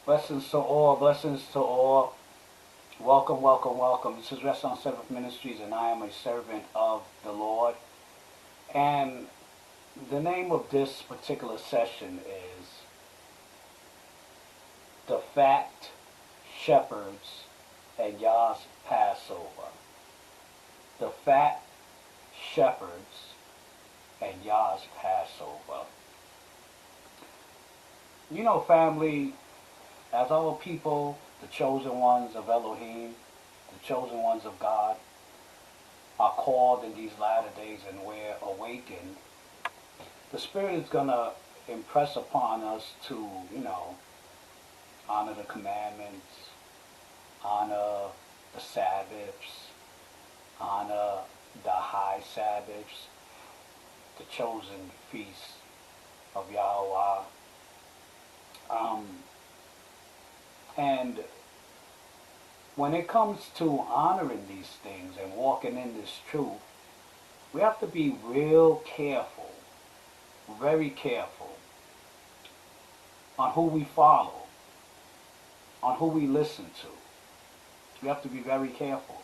Blessings to all, blessings to all. Welcome, welcome, welcome. This is Rest on Seventh Ministries, and I am a servant of the Lord. And the name of this particular session is The Fat Shepherds and Yah's Passover. The Fat Shepherds and Yah's Passover. You know, family, as our people, the chosen ones of Elohim, the chosen ones of God, are called in these latter days and we're awakened, the Spirit is going to impress upon us to, honor the commandments, honor the Sabbaths, honor the high Sabbaths, the chosen feasts of Yahuwah. And when it comes to honoring these things and walking in this truth, we have to be real careful, very careful, on who we follow, on who we listen to. We have to be very careful.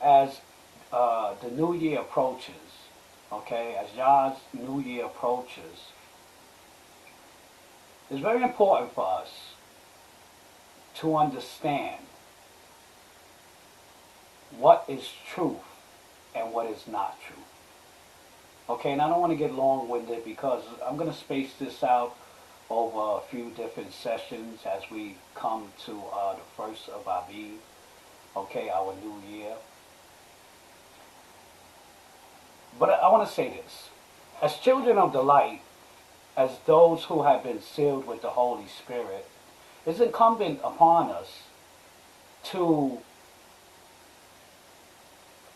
As the new year approaches, okay, as Yah's new year approaches, it's very important for us to understand what is truth and what is not truth. Okay, and I don't want to get long-winded because I'm going to space this out over a few different sessions as we come to the first of Aviv, okay, our new year. But I want to say this. As children of the light, as those who have been sealed with the Holy Spirit, it's incumbent upon us to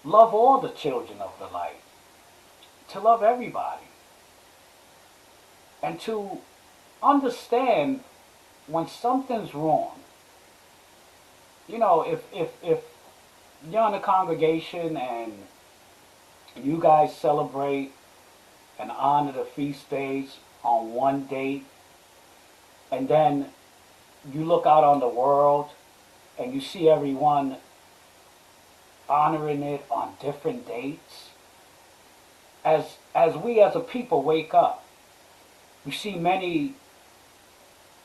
love all the children of the light, to love everybody, and to understand when something's wrong. You know, if you're in a congregation and you guys celebrate and honor the feast days on one date, and then you look out on the world and you see everyone honoring it on different dates, as we as a people wake up, we see many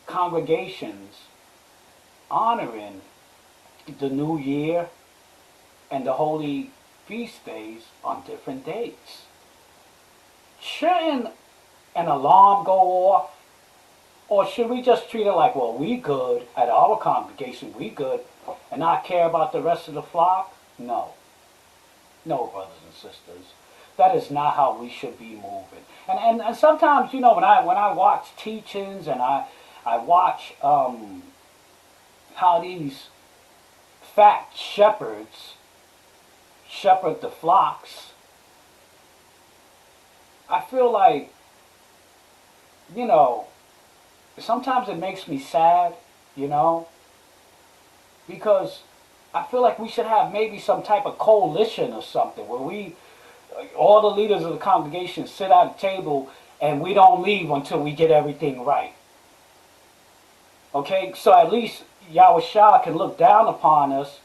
congregations honoring the new year and the holy feast days on different dates. Shouldn't an alarm go off? Or should we just treat it like, well, we good, at our congregation, we good, and not care about the rest of the flock? No. No, brothers and sisters. That is not how we should be moving. And sometimes, when I watch teachings and I watch how these fat shepherds shepherd the flocks, I feel like, sometimes it makes me sad, because I feel like we should have maybe some type of coalition or something where all the leaders of the congregation sit at a table and we don't leave until we get everything right. Okay, so at least Yahushua can look down upon us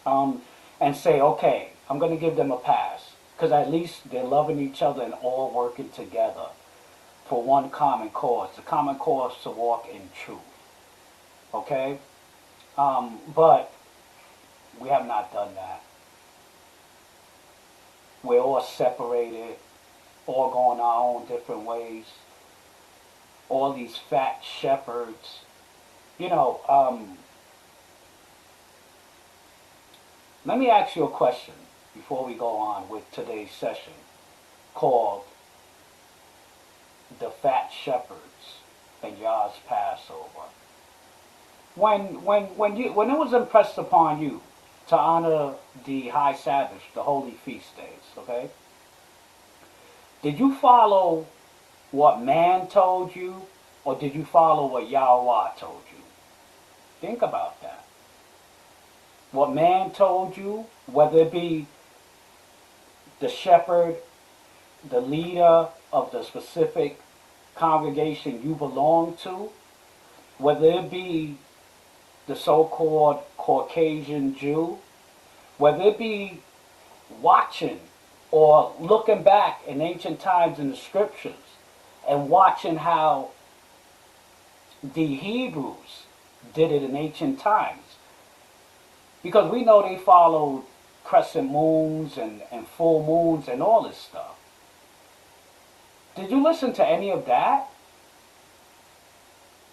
and say, okay, I'm going to give them a pass. Because at least they're loving each other and all working together for one common cause. The common cause to walk in truth. Okay? But we have not done that. We're all separated, all going our own different ways. All these fat shepherds. Let me ask you a question before we go on with today's session called The Fat Shepherds and Yah's Passover. When it was impressed upon you to honor the high Sabbath, the holy feast days, okay? Did you follow what man told you, or did you follow what Yahuwah told you? Think about that. What man told you, whether it be the shepherd, the leader of the specific congregation you belong to, whether it be the so-called Caucasian Jew, whether it be watching or looking back in ancient times in the scriptures and watching how the Hebrews did it in ancient times. Because we know they followed crescent moons and full moons and all this stuff. Did you listen to any of that?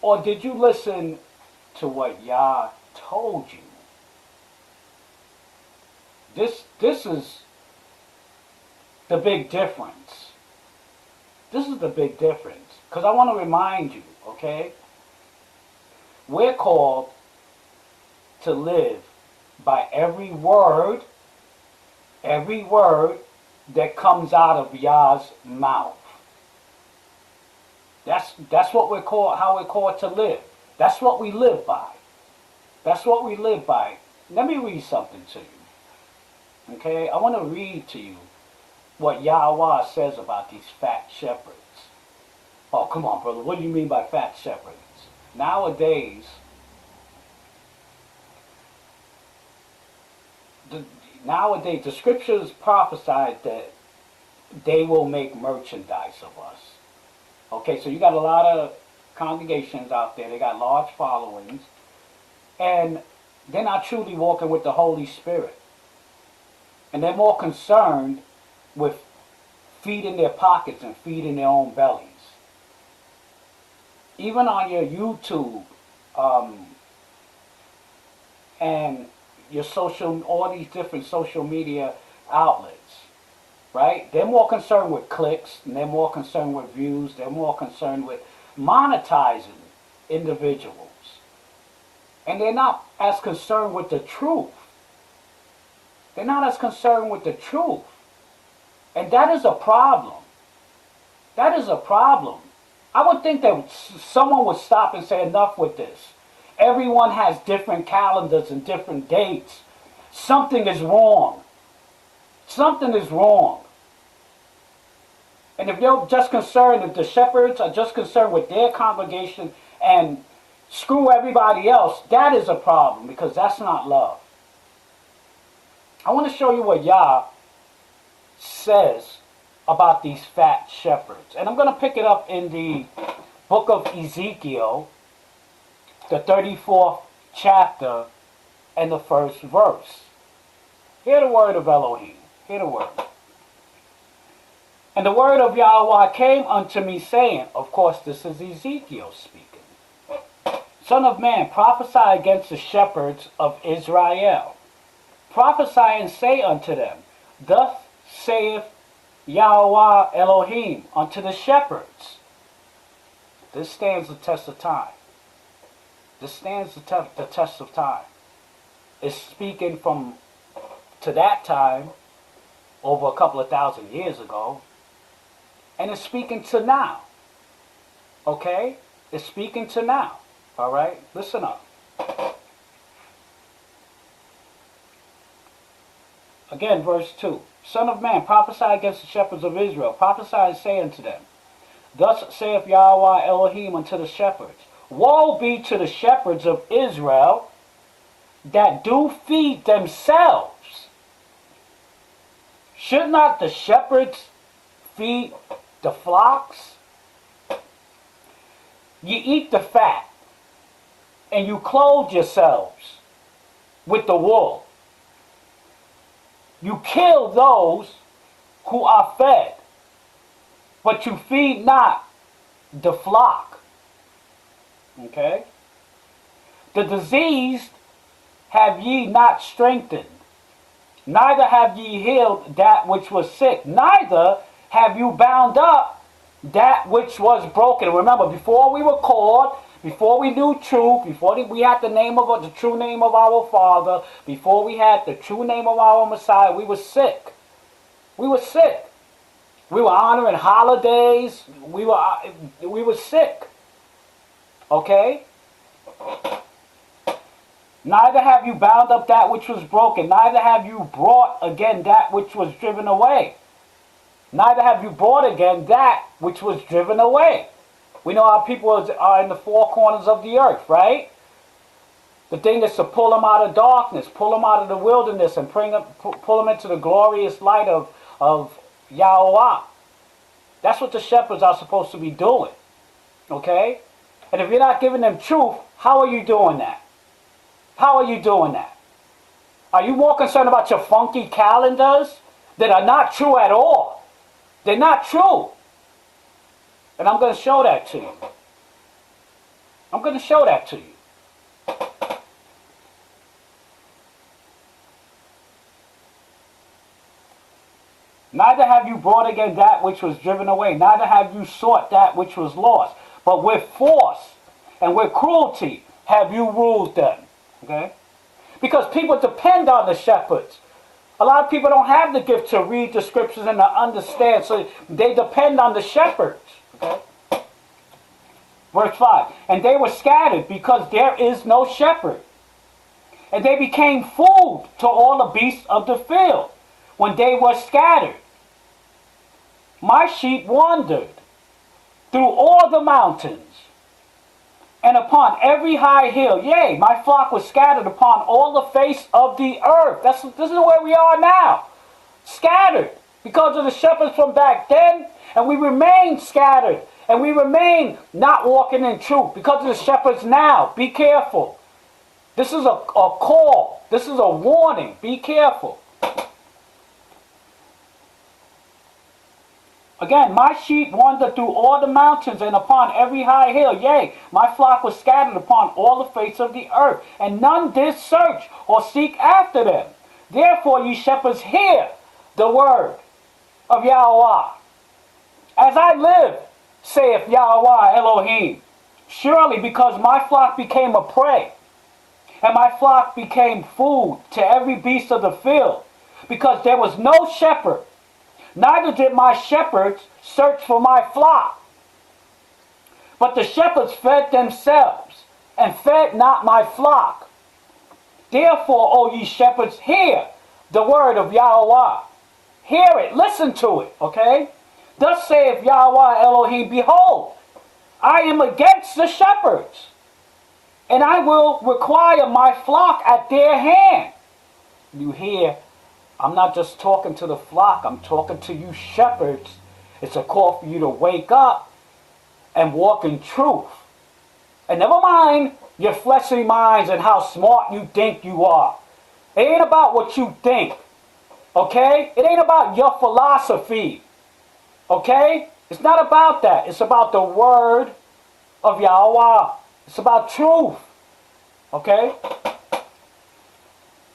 Or did you listen to what Yah told you? This is the big difference. This is the big difference. Because I want to remind you, okay? We're called to live by every word that comes out of Yah's mouth. That's what we're called, how we're called to live. That's what we live by. That's what we live by. Let me read something to you. Okay? I want to read to you what Yahuwah says about these fat shepherds. Oh, come on, brother. What do you mean by fat shepherds? Nowadays, the scriptures prophesied that they will make merchandise of us. Okay, so you got a lot of congregations out there. They got large followings. And they're not truly walking with the Holy Spirit. And they're more concerned with feeding their pockets and feeding their own bellies. Even on your YouTube and your all these different social media outlets, right? They're more concerned with clicks, and they're more concerned with views, they're more concerned with monetizing individuals. And they're not as concerned with the truth. They're not as concerned with the truth. And that is a problem. That is a problem. I would think that someone would stop and say, enough with this. Everyone has different calendars and different dates. Something is wrong. Something is wrong. And if you're just concerned, if the shepherds are just concerned with their congregation and screw everybody else, that is a problem, because that's not love. I want to show you what Yah says about these fat shepherds. And I'm going to pick it up in the book of Ezekiel, the 34th chapter and the first verse. Hear the word of Elohim. Hear the word. And the word of Yahweh came unto me, saying, of course this is Ezekiel speaking, Son of man, prophesy against the shepherds of Israel. Prophesy and say unto them, thus saith Yahweh Elohim unto the shepherds. This stands the test of time. This stands the test of time. It's speaking from to that time, over a couple of thousand years ago, and it's speaking to now. Okay? It's speaking to now. All right? Listen up. Again, verse 2. Son of man, prophesy against the shepherds of Israel. Prophesy and say unto them, thus saith Yahweh Elohim unto the shepherds, woe be to the shepherds of Israel that do feed themselves. Should not the shepherds feed the flocks? You eat the fat, and you clothe yourselves with the wool. You kill those who are fed, but you feed not the flock. Okay? The diseased have ye not strengthened, neither have ye healed that which was sick, neither have you bound up that which was broken. Remember, before we were called, before we knew truth, before we had the true name of our Father, before we had the true name of our Messiah, we were sick. We were sick. We were honoring holidays. We were sick. Okay? Neither have you bound up that which was broken. Neither have you brought again that which was driven away. Neither have you brought again that which was driven away. We know our people are in the four corners of the earth, right? The thing is to pull them out of darkness, pull them out of the wilderness, and pull them into the glorious light of Yahuwah. That's what the shepherds are supposed to be doing. Okay? And if you're not giving them truth, how are you doing that? How are you doing that? Are you more concerned about your funky calendars that are not true at all? They're not true. And I'm going to show that to you. I'm going to show that to you. Neither have you brought again that which was driven away. Neither have you sought that which was lost. But with force and with cruelty have you ruled them. Okay? Because people depend on the shepherds. A lot of people don't have the gift to read the scriptures and to understand, so they depend on the shepherds. Okay? Verse 5. And they were scattered because there is no shepherd. And they became food to all the beasts of the field when they were scattered. My sheep wandered through all the mountains and upon every high hill. Yea, my flock was scattered upon all the face of the earth. This is where we are now. Scattered because of the shepherds from back then, and we remain scattered. And we remain not walking in truth because of the shepherds now. Be careful. This is a call. This is a warning. Be careful. Again, my sheep wandered through all the mountains and upon every high hill. Yea, my flock was scattered upon all the face of the earth, and none did search or seek after them. Therefore, ye shepherds, hear the word of Yahuwah. As I live, saith Yahuwah Elohim, surely because my flock became a prey, and my flock became food to every beast of the field, because there was no shepherd, neither did my shepherds search for my flock. But the shepherds fed themselves, and fed not my flock. Therefore, O ye shepherds, hear the word of Yahuwah. Hear it, listen to it, okay? Thus saith Yahuwah Elohim, behold, I am against the shepherds, and I will require my flock at their hand. You hear, I'm not just talking to the flock, I'm talking to you shepherds. It's a call for you to wake up and walk in truth. And never mind your fleshly minds and how smart you think you are. It ain't about what you think, okay? It ain't about your philosophy. Okay? It's not about that. It's about the word of Yahuwah. It's about truth. Okay?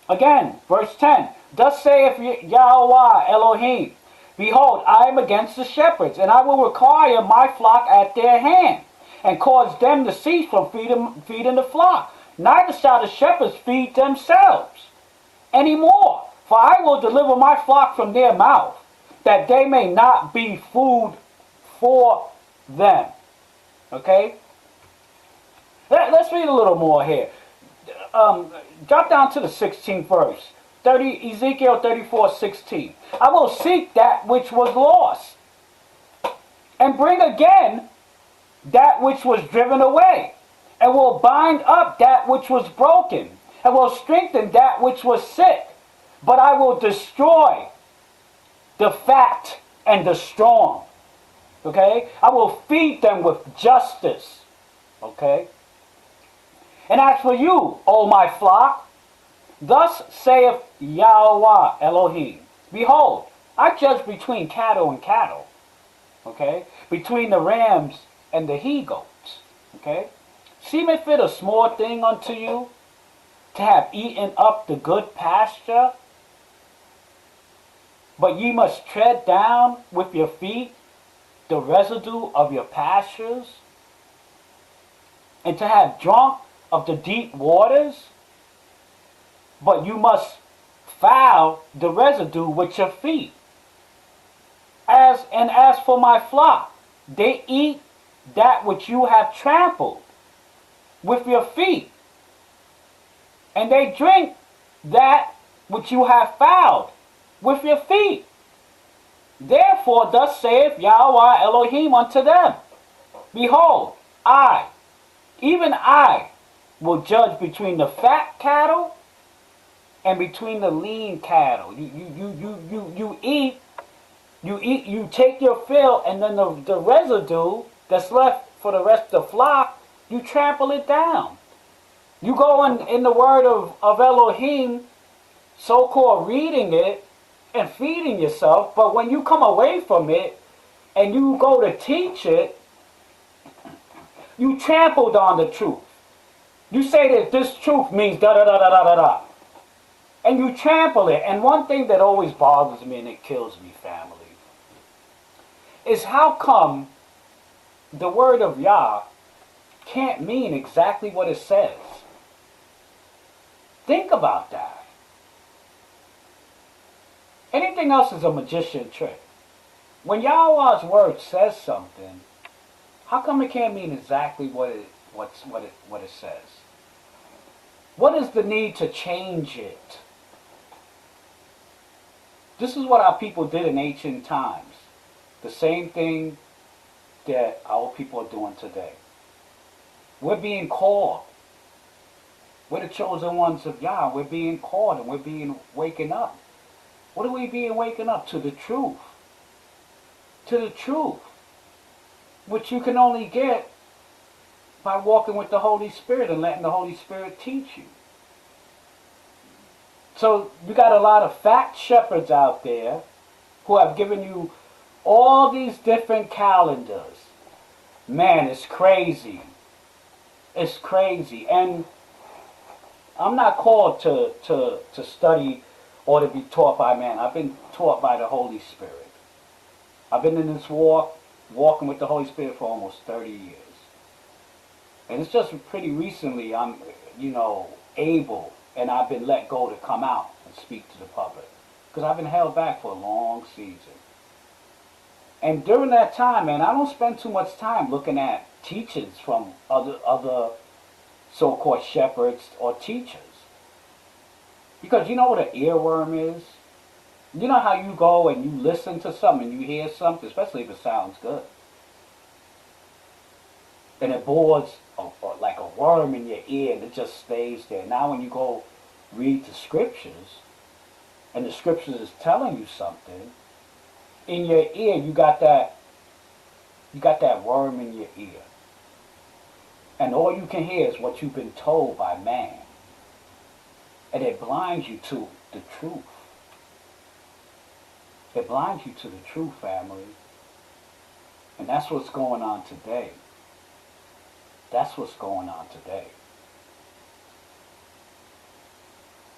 Again, verse 10. Thus saith Yahuwah Elohim, behold, I am against the shepherds, and I will require my flock at their hand, and cause them to cease from feeding the flock. Neither shall the shepherds feed themselves any more, for I will deliver my flock from their mouth, that they may not be food for them. Okay? Let's read a little more here. Drop down to the 16th verse. Ezekiel 34:16. I will seek that which was lost, and bring again that which was driven away, and will bind up that which was broken, and will strengthen that which was sick. But I will destroy the fat and the strong. Okay? I will feed them with justice. Okay? And as for you, O my flock, thus saith Yahuwah Elohim, behold, I judge between cattle and cattle. Okay? Between the rams and the he-goats. Okay? Seemeth it a small thing unto you to have eaten up the good pasture? But ye must tread down with your feet the residue of your pastures, and to have drunk of the deep waters? But you must foul the residue with your feet. As for my flock, they eat that which you have trampled with your feet, and they drink that which you have fouled with your feet. Therefore, thus saith Yahuwah Elohim unto them, Behold, even I, will judge between the fat cattle and between the lean cattle. You eat, you take your fill, and then the residue that's left for the rest of the flock, you trample it down. You go in the word of Elohim, so-called reading it and feeding yourself, but when you come away from it and you go to teach it, you trampled on the truth. You say that this truth means da-da-da-da-da-da-da. And you trample it. And one thing that always bothers me and it kills me, family, is how come the word of Yah can't mean exactly what it says? Think about that. Anything else is a magician trick. When Yahuah's word says something, how come it can't mean exactly what it says? What is the need to change it? This is what our people did in ancient times. The same thing that our people are doing today. We're being called. We're the chosen ones of Yah. We're being called and we're being waken up. What are we being waken up? To the truth. To the truth. Which you can only get by walking with the Holy Spirit and letting the Holy Spirit teach you. So you got a lot of fat shepherds out there who have given you all these different calendars. Man, it's crazy. It's crazy. And I'm not called to study or to be taught by man. I've been taught by the Holy Spirit. I've been in this walking with the Holy Spirit for almost 30 years. And it's just pretty recently I'm, able, and I've been let go to come out and speak to the public. Because I've been held back for a long season. And during that time, man, I don't spend too much time looking at teachings from other so-called shepherds or teachers. Because you know what an earworm is? You know how you go and you listen to something and you hear something, especially if it sounds good. And it bores like a worm in your ear and it just stays there. Now when you go read the scriptures, and the scriptures is telling you something, in your ear you got that worm in your ear. And all you can hear is what you've been told by man. And it blinds you to the truth. It blinds you to the truth, family. And that's what's going on today. That's what's going on today.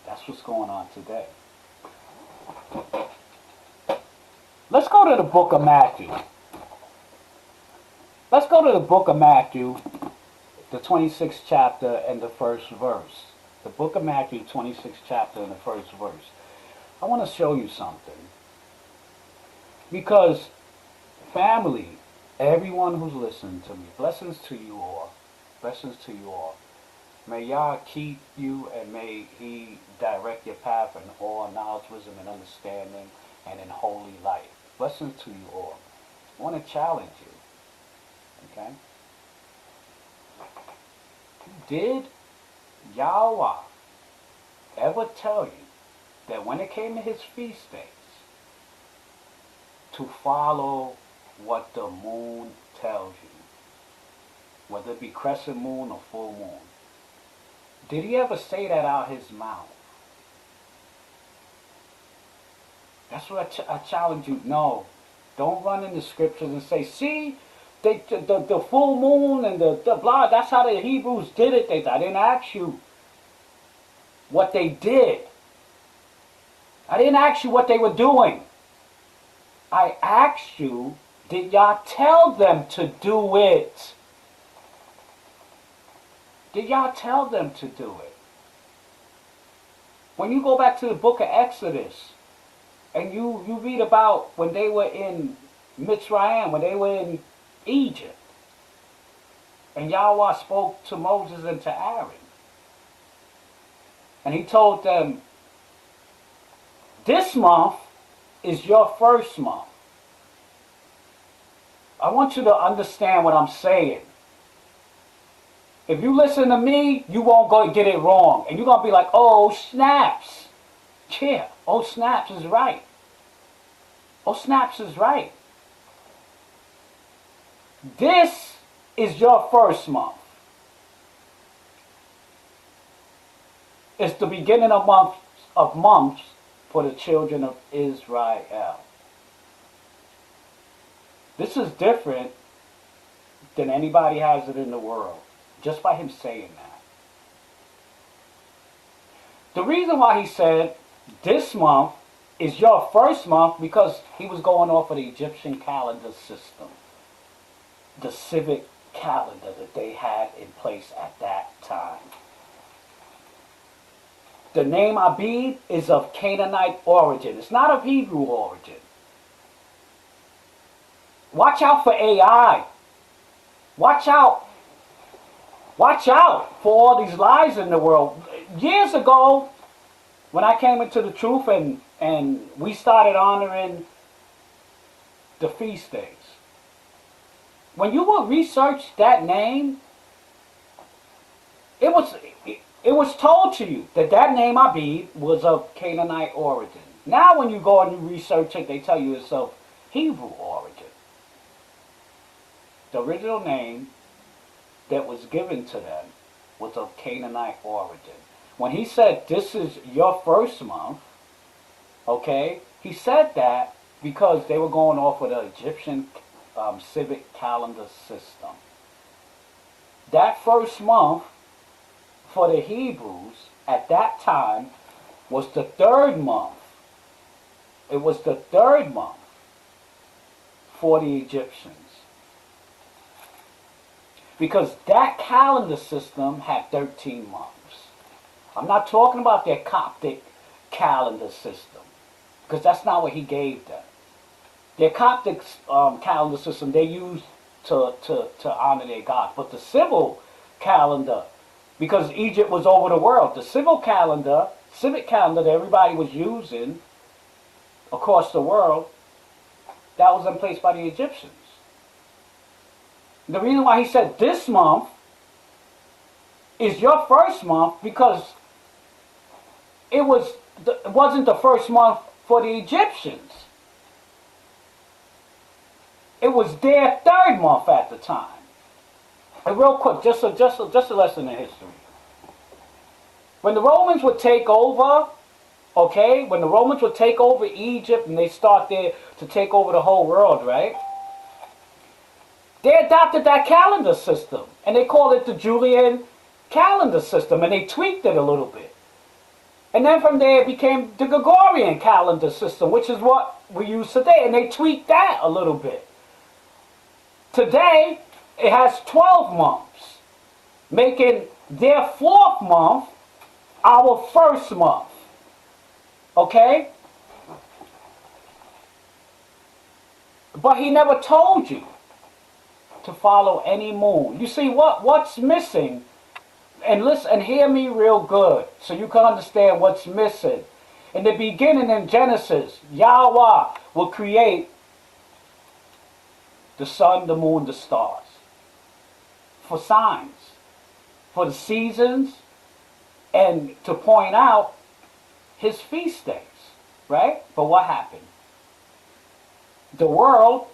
That's what's going on today. Let's go to the book of Matthew. Let's go to the book of Matthew, the 26th chapter and the first verse. The book of Matthew, 26th chapter and the first verse. I want to show you something. Because, family, everyone who's listening to me, blessings to you all. Blessings to you all. May Yah keep you and may He direct your path in all knowledge, wisdom, and understanding and in holy life. Blessings to you all. I want to challenge you. Okay? Did Yahuwah ever tell you that when it came to His feast days, to follow what the moon tells you, whether it be crescent moon or full moon? Did He ever say that out His mouth? That's what I challenge you. No, don't run in the scriptures and say, see, the full moon and the blah, that's how the Hebrews did it. I didn't ask you what they did. I didn't ask you what they were doing. I asked you, did Yah tell them to do it? Did Yah tell them to do it? When you go back to the book of Exodus, and you read about when they were in Mitzrayim, when they were in Egypt, and Yahweh spoke to Moses and to Aaron, and He told them, this month is your first month. I want you to understand what I'm saying. If you listen to me, you won't go get it wrong. And you're going to be like, oh, snaps. Yeah, oh, snaps is right. Oh, snaps is right. This is your first month. It's the beginning of months for the children of Israel. This is different than anybody has it in the world, just by him saying that. The reason why he said this month is your first month, because he was going off of the Egyptian calendar system, the civic calendar that they had in place at that time. The name Abib is of Canaanite origin. It's not of Hebrew origin. Watch out for AI. Watch out. Watch out for all these lies in the world. Years ago, when I came into the truth and we started honoring the feast days, when you would research that name, it was told to you that that name Abib was of Canaanite origin. Now when you go and you research it, they tell you it's of Hebrew origin. The original name that was given to them was of Canaanite origin. When he said, this is your first month, okay, he said that because they were going off of the Egyptian civic calendar system. That first month for the Hebrews at that time was the third month. It was the third month for the Egyptians. Because that calendar system had 13 months. I'm not talking about their Coptic calendar system, because that's not what he gave them. Their Coptic calendar system they used to honor their gods. But the civil calendar, because Egypt was over the world, the civic calendar that everybody was using across the world, that was in place by the Egyptians. The reason why he said this month is your first month, because it wasn't the first month for the Egyptians. It was their third month at the time. And real quick, just a lesson in history. When the Romans would take over, okay, when the Romans would take over Egypt and they start there to take over the whole world, right? They adopted that calendar system, and they called it the Julian calendar system, and they tweaked it a little bit. And then from there it became the Gregorian calendar system, which is what we use today, and they tweaked that a little bit. Today, it has 12 months, making their fourth month our first month. Okay? But he never told you to follow any moon. You see, what's missing, and listen and hear me real good so you can understand what's missing. In the beginning in Genesis, Yahweh will create the sun, the moon, the stars for signs, for the seasons, and to point out his feast days, right? But what happened? The world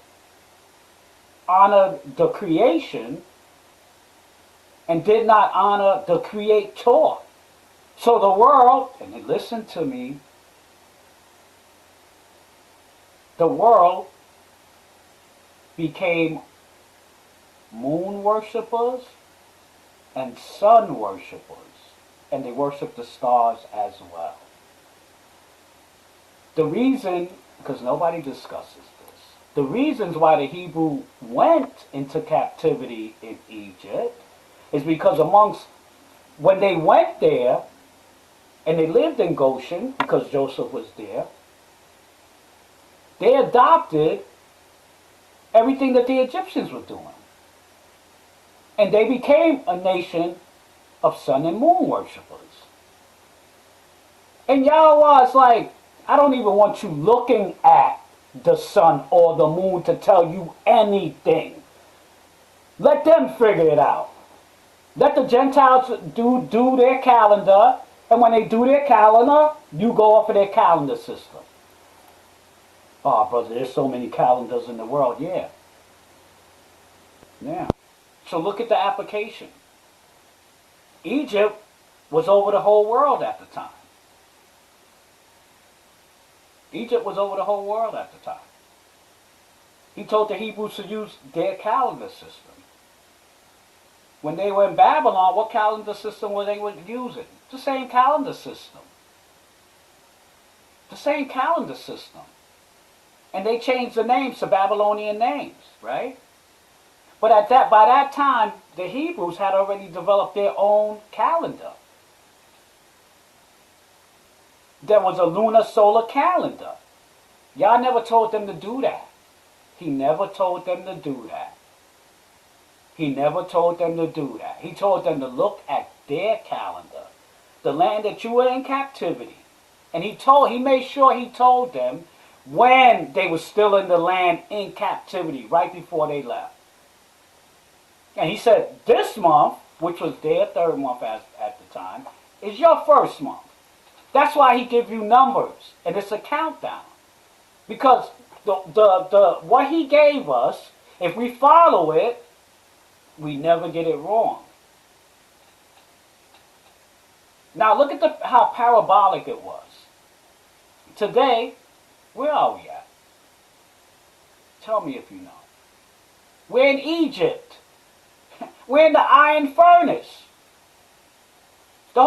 honored the creation and did not honor the creator. So the world, and listen to me, the world became moon worshippers and sun worshippers, and they worshiped the stars as well. The reason, because nobody discusses this, the reasons why the Hebrew went into captivity in Egypt is because when they went there and they lived in Goshen, because Joseph was there, they adopted everything that the Egyptians were doing. And they became a nation of sun and moon worshippers. And Yahweh is like, I don't even want you looking at the sun or the moon to tell you anything. Let them figure it out. Let the Gentiles do their calendar, and when they do their calendar, you go off of their calendar system. Oh, brother, there's so many calendars in the world. Yeah. Yeah. So look at the application. Egypt was over the whole world at the time. Egypt was over the whole world at the time. He told the Hebrews to use their calendar system. When they were in Babylon, what calendar system were they using? The same calendar system. The same calendar system. And they changed the names to Babylonian names, right? But by that time, the Hebrews had already developed their own calendar. There was a lunar solar calendar. Yah never told them to do that. He never told them to do that. He never told them to do that. He told them to look at their calendar, the land that you were in captivity. And he made sure he told them when they were still in the land in captivity, right before they left. And he said, this month, which was their third month at the time, is your first month. That's why he gives you numbers, and it's a countdown. Because what he gave us, if we follow it, we never get it wrong. Now look at how parabolic it was. Today, where are we at? Tell me if you know. We're in Egypt. We're in the iron furnace. The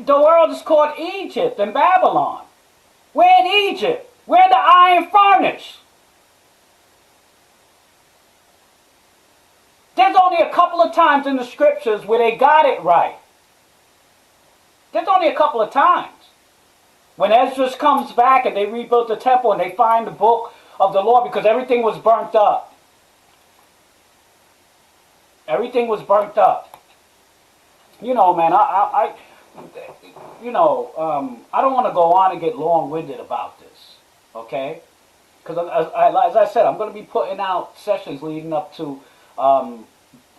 world is called Egypt and Babylon. We're in Egypt. We're in the iron furnace. There's only a couple of times in the scriptures where they got it right. There's only a couple of times. When Ezra comes back and they rebuilt the temple and they find the book of the Lord because everything was burnt up. Everything was burnt up. You know, man, I don't want to go on and get long-winded about this, okay? Because as I said, I'm going to be putting out sessions leading up to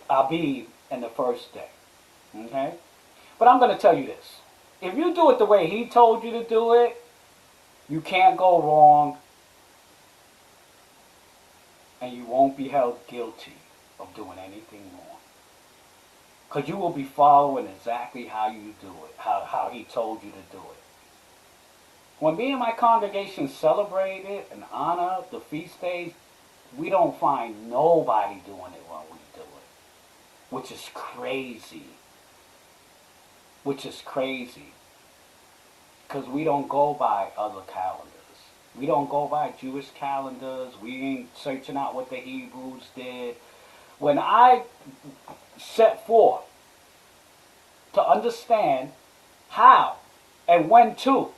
Abib and the first day, okay? But I'm going to tell you this. If you do it the way he told you to do it, you can't go wrong, and you won't be held guilty of doing anything wrong. Because you will be following exactly how you do it, how he told you to do it. When me and my congregation celebrate it and honor the feast days, we don't find nobody doing it when we do it. Which is crazy. Which is crazy. Because we don't go by other calendars. We don't go by Jewish calendars. We ain't searching out what the Hebrews did. When I set forth to understand how and when to,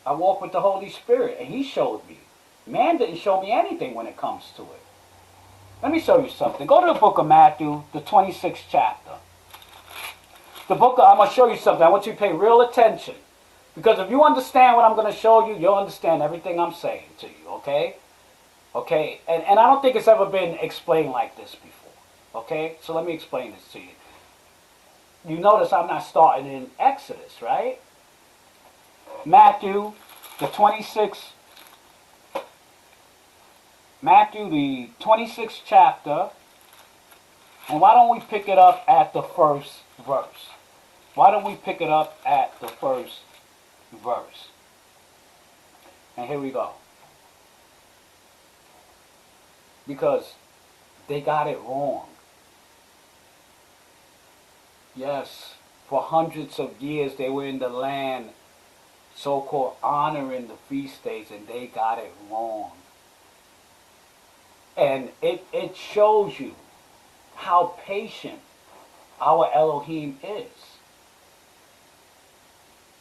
I walk with the Holy Spirit and he showed me. Man didn't show me anything when it comes to it. Let me show you something. Go to the book of Matthew, the 26th chapter. I'm going to show you something. I want you to pay real attention. Because if you understand what I'm going to show you, you'll understand everything I'm saying to you, okay? Okay? And I don't think it's ever been explained like this before. Okay? So let me explain this to you. You notice I'm not starting in Exodus, right? Matthew, the 26th chapter. And why don't we pick it up at the first verse? Why don't we pick it up at the first verse? And here we go. Because they got it wrong. Yes, for hundreds of years they were in the land so-called honoring the feast days, and they got it wrong. And it shows you how patient our Elohim is.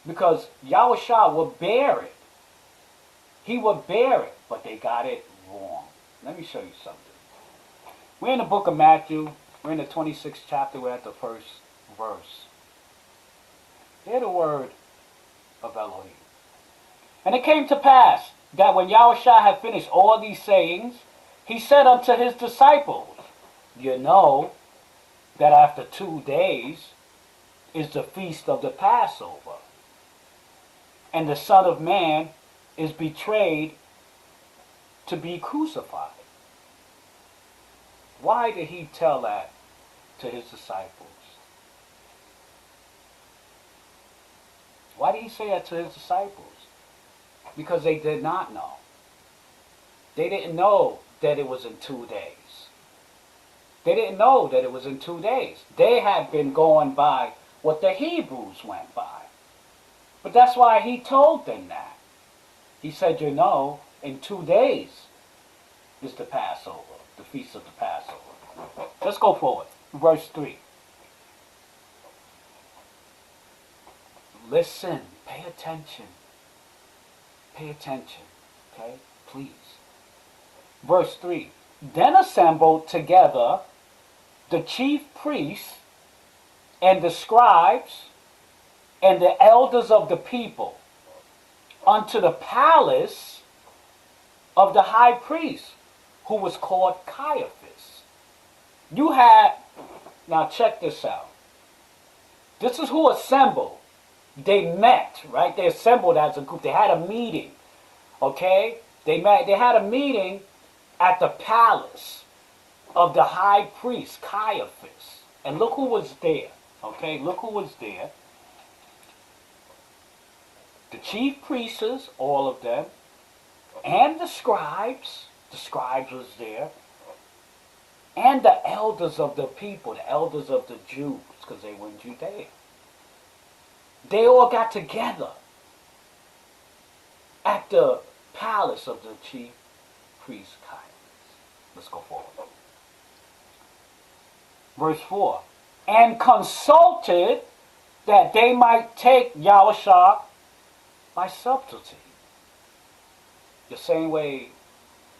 Because Yahushua will bear it. He will bear it, but they got it wrong. Let me show you something. We're in the book of Matthew. We're in the 26th chapter. We're at the first verse. Hear the word of Elohim. And it came to pass that when Yahushua had finished all these sayings, he said unto his disciples, you know that after 2 days is the feast of the Passover, and the Son of Man is betrayed to be crucified. Why did he tell that to his disciples? Why did he say that to his disciples? Because they did not know. They didn't know that it was in 2 days. They didn't know that it was in 2 days. They had been going by what the Hebrews went by. But that's why he told them that. He said, you know, in 2 days is the Passover, the feast of the Passover. Let's go forward. Verse 3. Listen, pay attention. Pay attention, okay? Please. Verse 3. Then assembled together the chief priests and the scribes and the elders of the people unto the palace of the high priest, who was called Caiaphas. You had, now check this out. This is who assembled. They met, right? They assembled as a group. They had a meeting, okay? They met. They had a meeting at the palace of the high priest, Caiaphas. And look who was there, okay? Look who was there. The chief priests, all of them, and the scribes was there, and the elders of the people, the elders of the Jews, because they were in Judea. They all got together at the palace of the chief priest Caiaphas. Let's go forward. Verse 4. And consulted that they might take Yahushua by subtlety. The same way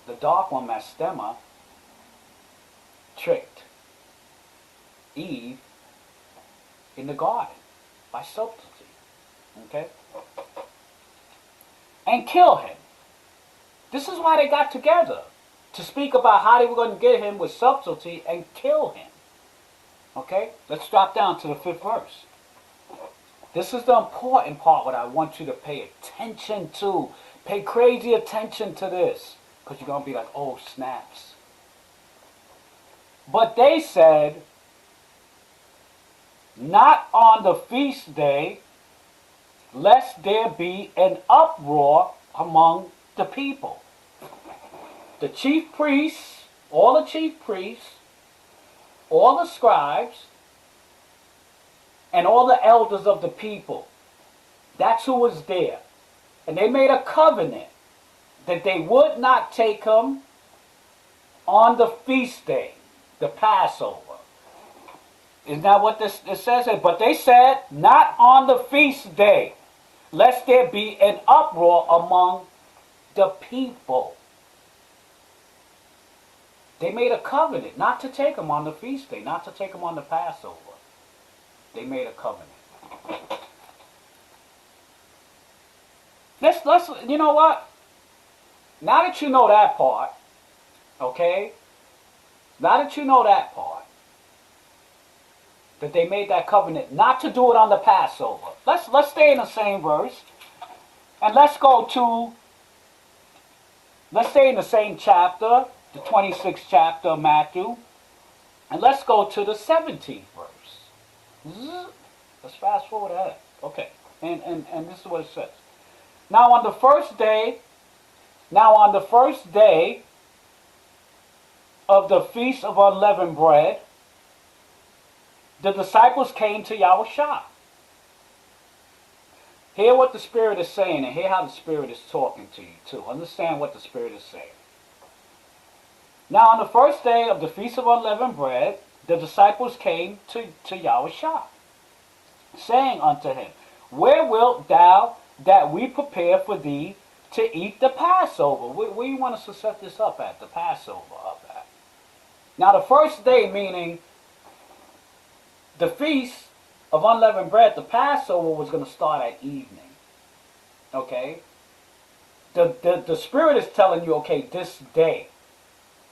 the dark one, Mastema, tricked Eve in the garden by subtlety. Okay? And kill him. This is why they got together. To speak about how they were going to get him with subtlety and kill him. Okay? Let's drop down to the 5th verse. This is the important part what I want you to pay attention to. Pay crazy attention to this. Because you're going to be like, oh, snaps. But they said, not on the feast day, lest there be an uproar among the people. The chief priests, all the chief priests, all the scribes, and all the elders of the people. That's who was there. And they made a covenant that they would not take him on the feast day, the Passover. Isn't that what this says? But they said, not on the feast day, lest there be an uproar among the people. They made a covenant not to take him on the feast day, not to take him on the Passover. They made a covenant. Let's, you know what? Now that you know that part, okay? Now that you know that part, that they made that covenant not to do it on the Passover. Let's stay in the same verse. And let's stay in the same chapter, the 26th chapter of Matthew. And let's go to the 17th verse. Let's fast forward ahead. Okay. And this is what it says. Now on the first day of the Feast of Unleavened Bread, the disciples came to Yahushua. Hear what the Spirit is saying and hear how the Spirit is talking to you too. Understand what the Spirit is saying. Now on the first day of the Feast of Unleavened Bread, the disciples came to Yahushua, saying unto him, where wilt thou that we prepare for thee to eat the Passover? Where you want us to set this up at? The Passover up at. Now the first day, meaning the Feast of Unleavened Bread, the Passover was going to start at evening. Okay? The Spirit is telling you, okay, this day,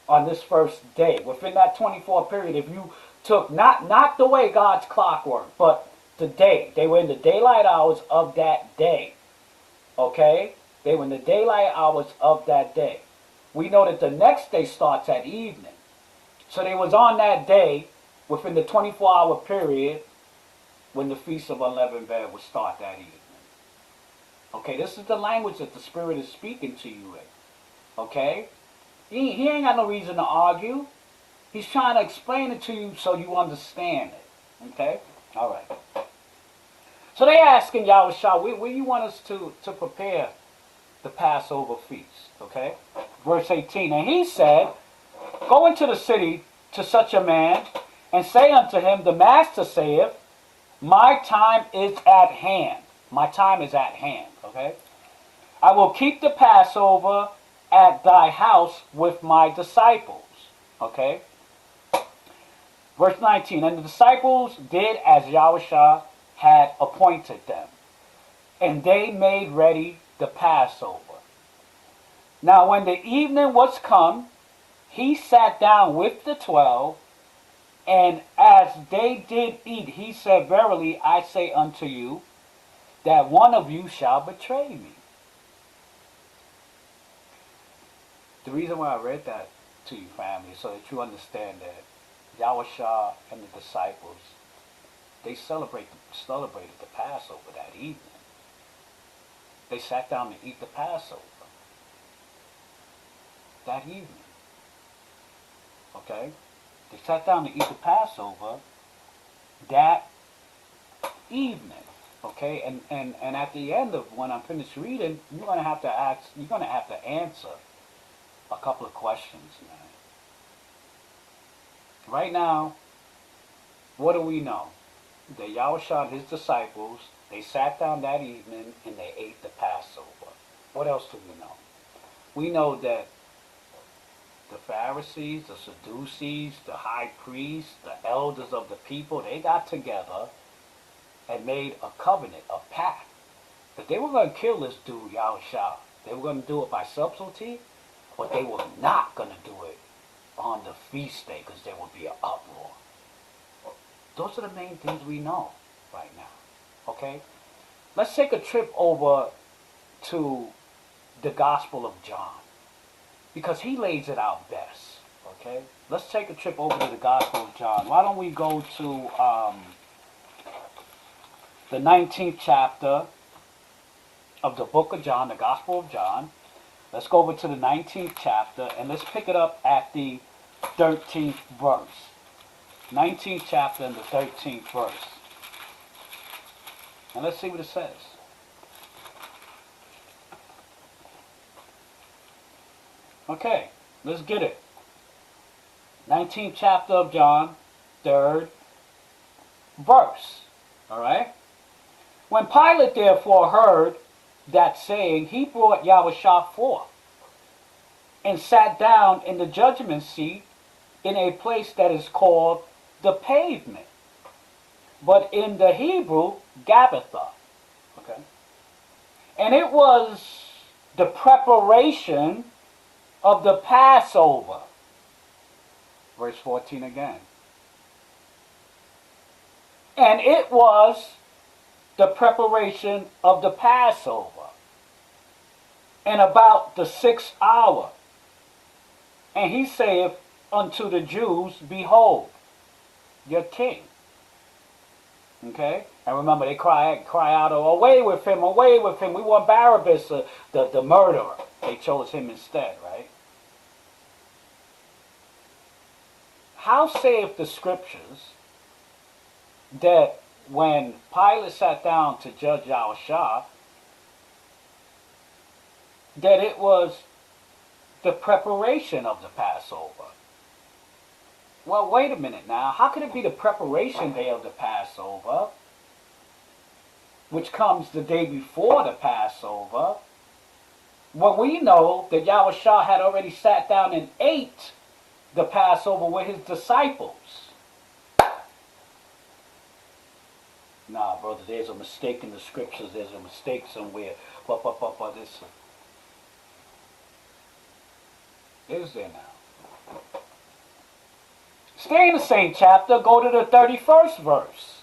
on this first day, within that 24 period, if you took, not the way God's clockwork, but the day, they were in the daylight hours of that day. Okay? They were in the daylight hours of that day. We know that the next day starts at evening. So they was on that day, within the 24-hour period, when the Feast of Unleavened Bread would start that evening. Okay, this is the language that the Spirit is speaking to you in. Okay? He ain't got no reason to argue. He's trying to explain it to you so you understand it. Okay? All right. So they asking Yahushua, where you want us to prepare the Passover feast? Okay? Verse 18. And he said, go into the city to such a man, and say unto him, the master saith, my time is at hand. My time is at hand. Okay? I will keep the Passover at thy house with my disciples. Okay? Verse 19. And the disciples did as Yahushua had appointed them, and they made ready the Passover. Now when the evening was come, he sat down with the 12, and as they did eat, he said, verily I say unto you, that one of you shall betray me. The reason why I read that to you, family, is so that you understand that Yahushua and the disciples, they celebrated the Passover that evening. They sat down to eat the Passover that evening. Okay? They sat down to eat the Passover that evening. Okay? And at the end of when I'm finished reading, you're gonna have to answer a couple of questions, man. Right now, what do we know? That Yahushua and his disciples, they sat down that evening and they ate the Passover. What else do we know? We know that the Pharisees, the Sadducees, the high priests, the elders of the people, they got together and made a covenant, a pact, that they were going to kill this dude, Yahushua. They were going to do it by subtlety, but they were not going to do it on the feast day because there would be an uproar. Those are the main things we know right now. Okay? Let's take a trip over to the Gospel of John, because he lays it out best. Okay? Let's take a trip over to the Gospel of John. Why don't we go to the 19th chapter of the book of John, the Gospel of John. Let's go over to the 19th chapter, and let's pick it up at the 13th verse. 19th chapter and the 13th verse. And let's see what it says. Okay, let's get it. 19th chapter of John, 3rd verse. Alright? When Pilate therefore heard that saying, he brought Yahushua forth, and sat down in the judgment seat in a place that is called the pavement, but in the Hebrew, Gabbatha. Okay? And it was the preparation of the Passover. Verse 14 again. And it was the preparation of the Passover. And about the 6th hour. And he saith unto the Jews, behold, your king. Okay? And remember, they cry out, away with him, away with him. We want Barabbas, the murderer. They chose him instead, right? How saith the scriptures that when Pilate sat down to judge Yahushua, that it was the preparation of the Passover? Well, wait a minute now. How could it be the preparation day of the Passover, which comes the day before the Passover, when we know that Yahushua had already sat down and ate the Passover with his disciples? Nah, brother, there's a mistake in the scriptures. There's a mistake somewhere. But this. Is there now? Stay in the same chapter. Go to the 31st verse.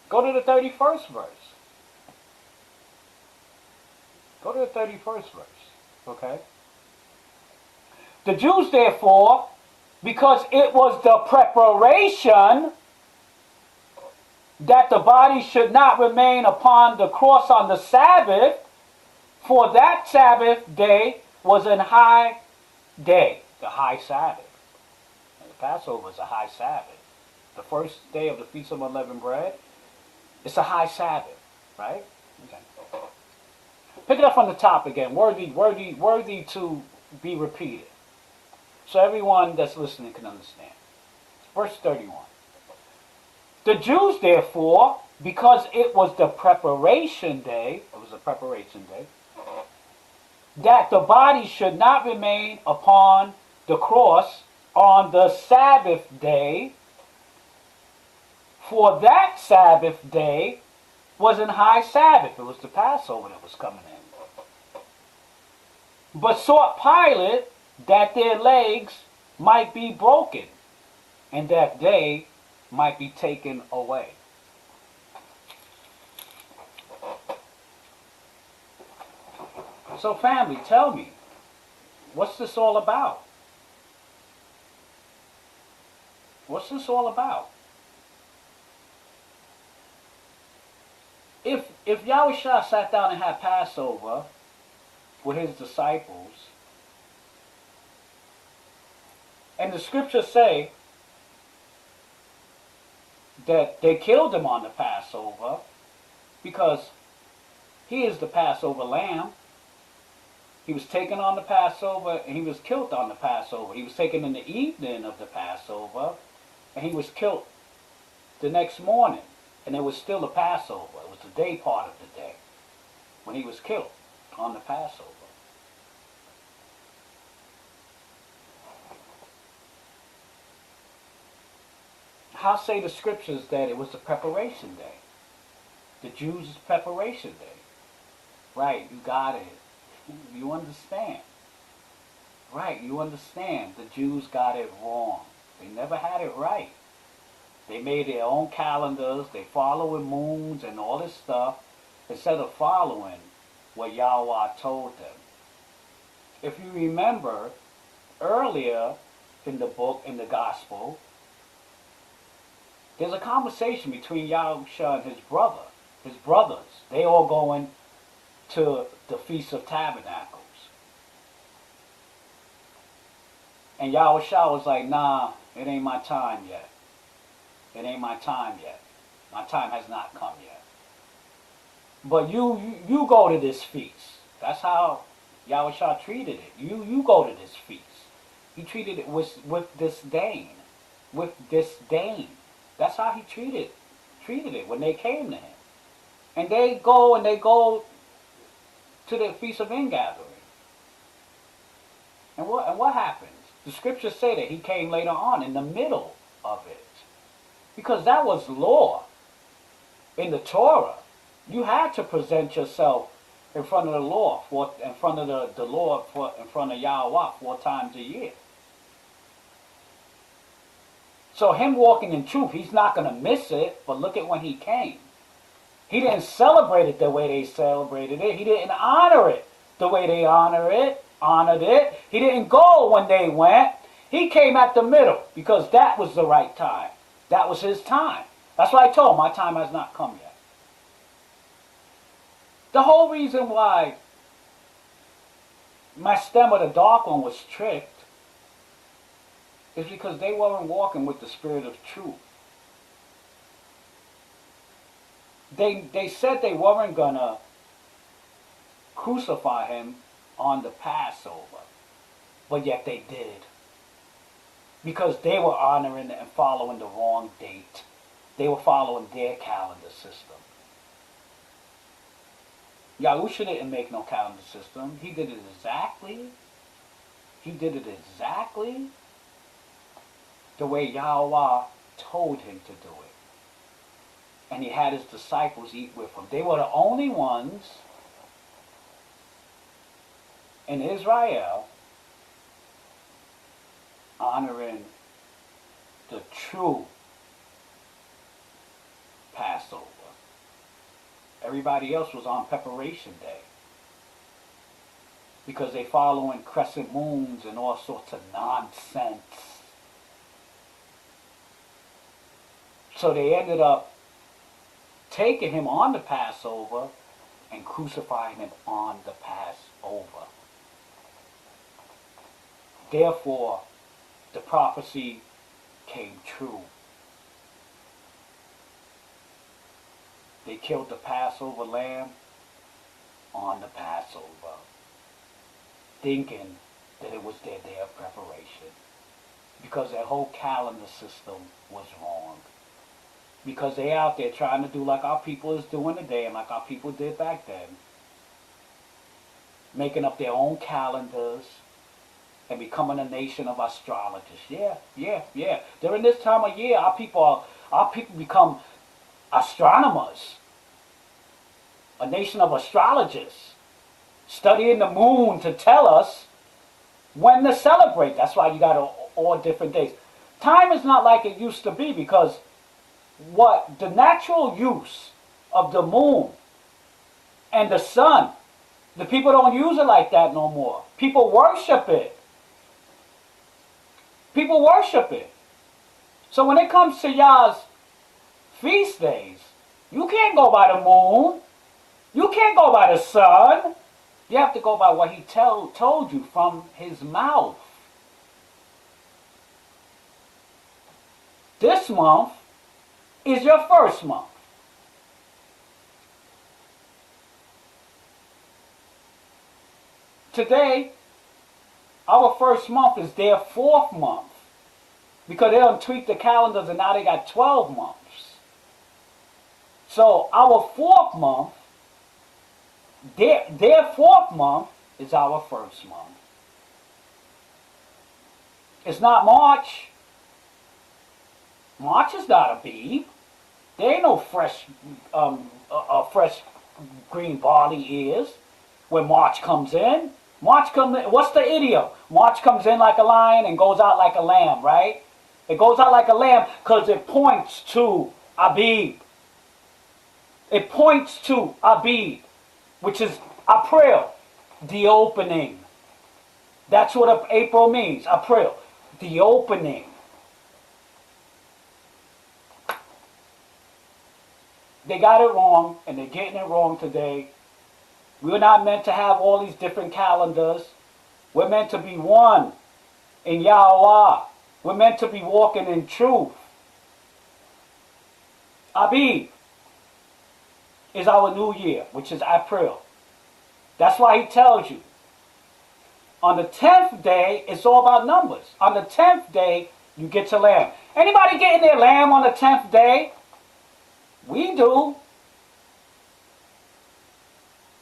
Go to the 31st verse. Go to the 31st verse. Okay? The Jews, therefore, because it was the preparation that the body should not remain upon the cross on the Sabbath, for that Sabbath day was an high day, the high Sabbath. And the Passover is a high Sabbath. The first day of the Feast of Unleavened Bread, it's a high Sabbath, right? Okay. Pick it up from the top again, worthy to be repeated, so everyone that's listening can understand. Verse 31. The Jews, therefore, because it was the preparation day, that the body should not remain upon the cross on the Sabbath day, for that Sabbath day was an high Sabbath. It was the Passover that was coming in. But sought Pilate that their legs might be broken, and that they might be taken away. So family, tell me, what's this all about? What's this all about? If Yahushua sat down and had Passover with his disciples, and the scriptures say that they killed him on the Passover because he is the Passover lamb. He was taken on the Passover and he was killed on the Passover. He was taken in the evening of the Passover and he was killed the next morning. And it was still a Passover. It was the day part of the day when he was killed on the Passover. How say the scriptures that it was the preparation day? The Jews' preparation day. Right, you got it. You understand. Right, you understand. The Jews got it wrong. They never had it right. They made their own calendars. They following moons and all this stuff instead of following what Yahweh told them. If you remember, earlier in the book, in the gospel, there's a conversation between Yahushua and his brothers. They all going to the Feast of Tabernacles. And Yahushua was like, nah, it ain't my time yet. It ain't my time yet. My time has not come yet. But you go to this feast. That's how Yahushua treated it. You go to this feast. He treated it with disdain. With disdain. That's how he treated it when they came to him. And they go to the Feast of Ingathering. And what happens? The scriptures say that he came later on in the middle of it. Because that was law. In the Torah, you had to present yourself in front of the Lord, in front of the Lord, in front of Yahweh 4 times a year. So him walking in truth, he's not going to miss it, but look at when he came. He didn't celebrate it the way they celebrated it. He didn't honor it the way they honored it. He didn't go when they went. He came at the middle because that was the right time. That was his time. That's what I told him. My time has not come yet. The whole reason why my stem of the dark one was tricked is because they weren't walking with the spirit of truth. They said they weren't going to crucify him on the Passover, but yet they did. Because they were honoring and following the wrong date. They were following their calendar system. Yahusha didn't make no calendar system. He did it exactly the way Yahweh told him to do it. And he had his disciples eat with him. They were the only ones in Israel honoring the true Passover. Everybody else was on preparation day. Because they following crescent moons and all sorts of nonsense. So they ended up taking him on the Passover and crucifying him on the Passover. Therefore, the prophecy came true. They killed the Passover lamb on the Passover, thinking that it was their day of preparation. Because their whole calendar system was wrong. Because they out there trying to do like our people is doing today and like our people did back then. Making up their own calendars and becoming a nation of astrologers. Yeah. During this time of year, our people become astronomers. A nation of astrologers. Studying the moon to tell us when to celebrate. That's why you got all different days. Time is not like it used to be, because what the natural use of the moon and the sun, the people don't use it like that no more. People worship it. People worship it. So when it comes to Yah's feast days, you can't go by the moon. You can't go by the sun. You have to go by what he told you from his mouth. This month is your first month. Today, our first month is their fourth month. Because they done tweaked the calendars and now they got 12 months. So our fourth month, their fourth month is our first month. It's not March. March is not a Abib. There ain't no fresh green barley ears when March comes in. March comes in, what's the idiom? March comes in like a lion and goes out like a lamb, right? It goes out like a lamb because it points to Abib. It points to Abib, which is April, the opening. That's what April means, April, the opening. They got it wrong, and they're getting it wrong today. We're not meant to have all these different calendars. We're meant to be one in Yahuwah. We're meant to be walking in truth. Abib is our new year, which is April. That's why he tells you. On the 10th day, it's all about numbers. On the 10th day, you get your lamb. Anybody getting their lamb on the 10th day? We do.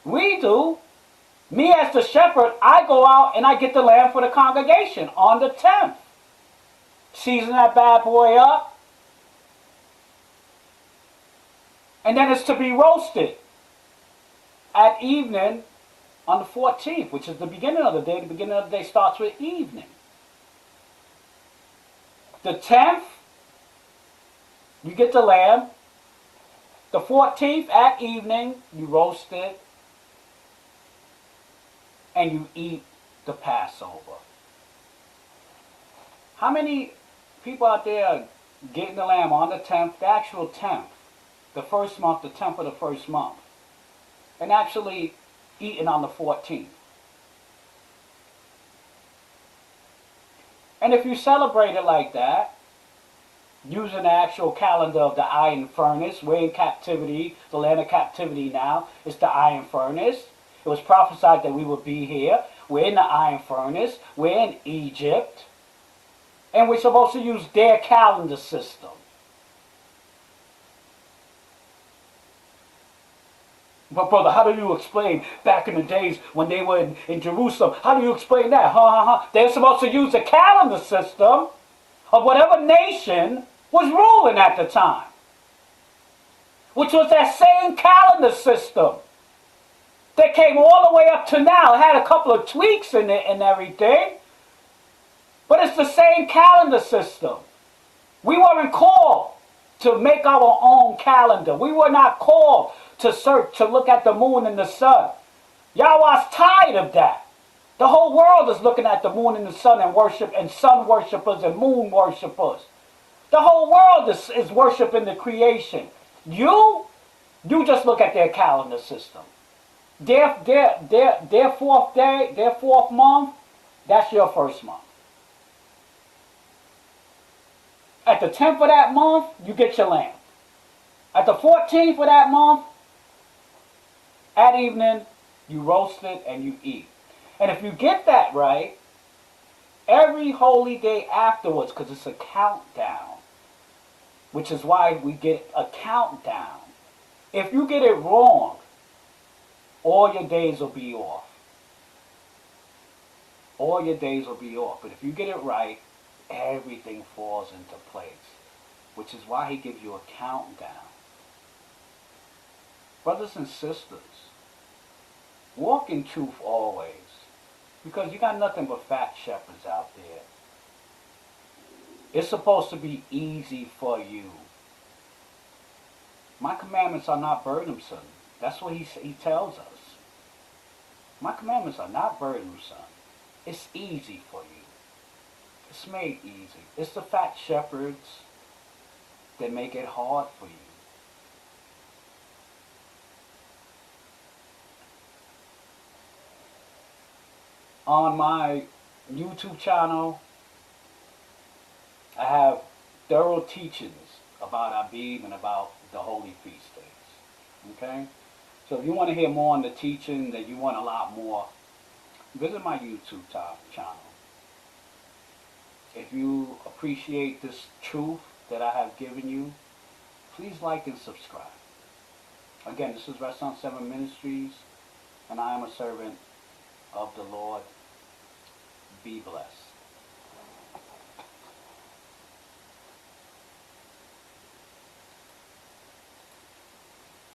We do. Me as the shepherd, I go out and I get the lamb for the congregation on the 10th. Season that bad boy up. And then it's to be roasted at evening on the 14th, which is the beginning of the day. The beginning of the day starts with evening. The 10th, you get the lamb. The 14th at evening, you roast it. And you eat the Passover. How many people out there are getting the lamb on the 10th, the actual 10th, the first month, the 10th of the first month, and actually eating on the 14th? And if you celebrate it like that, using the actual calendar of the iron furnace, we're in captivity, the land of captivity now, it's the iron furnace. It was prophesied that we would be here. We're in the iron furnace. We're in Egypt. And we're supposed to use their calendar system. But brother, how do you explain back in the days when they were in Jerusalem? How do you explain that? They're supposed to use the calendar system of whatever nation was ruling at the time. Which was that same calendar system that came all the way up to now. It had a couple of tweaks in it and everything. But it's the same calendar system. We weren't called to make our own calendar. We were not called to search, to look at the moon and the sun. YAHUAH'S tired of that. The whole world is looking at the moon and the sun and worship, and sun worshippers and moon worshippers. The whole world is worshiping the creation. You just look at their calendar system. Their fourth day, their fourth month, that's your first month. At the 10th of that month, you get your lamb. At the 14th of that month, at evening, you roast it and you eat. And if you get that right, every holy day afterwards, because it's a countdown, which is why we get a countdown. If you get it wrong, all your days will be off. All your days will be off. But if you get it right, everything falls into place, which is why he gives you a countdown. Brothers and sisters, walk in truth always, because you got nothing but fat shepherds out there. It's supposed to be easy for you. My commandments are not burdensome. That's what he tells us. My commandments are not burdensome. It's easy for you. It's made easy. It's the fat shepherds that make it hard for you. On my YouTube channel, I have thorough teachings about Abib and about the holy feast days. Okay? So if you want to hear more on the teaching, that you want a lot more, visit my YouTube channel. If you appreciate this truth that I have given you, please like and subscribe. Again, this is Restaurant 7 Ministries, and I am a servant of the Lord. Be blessed.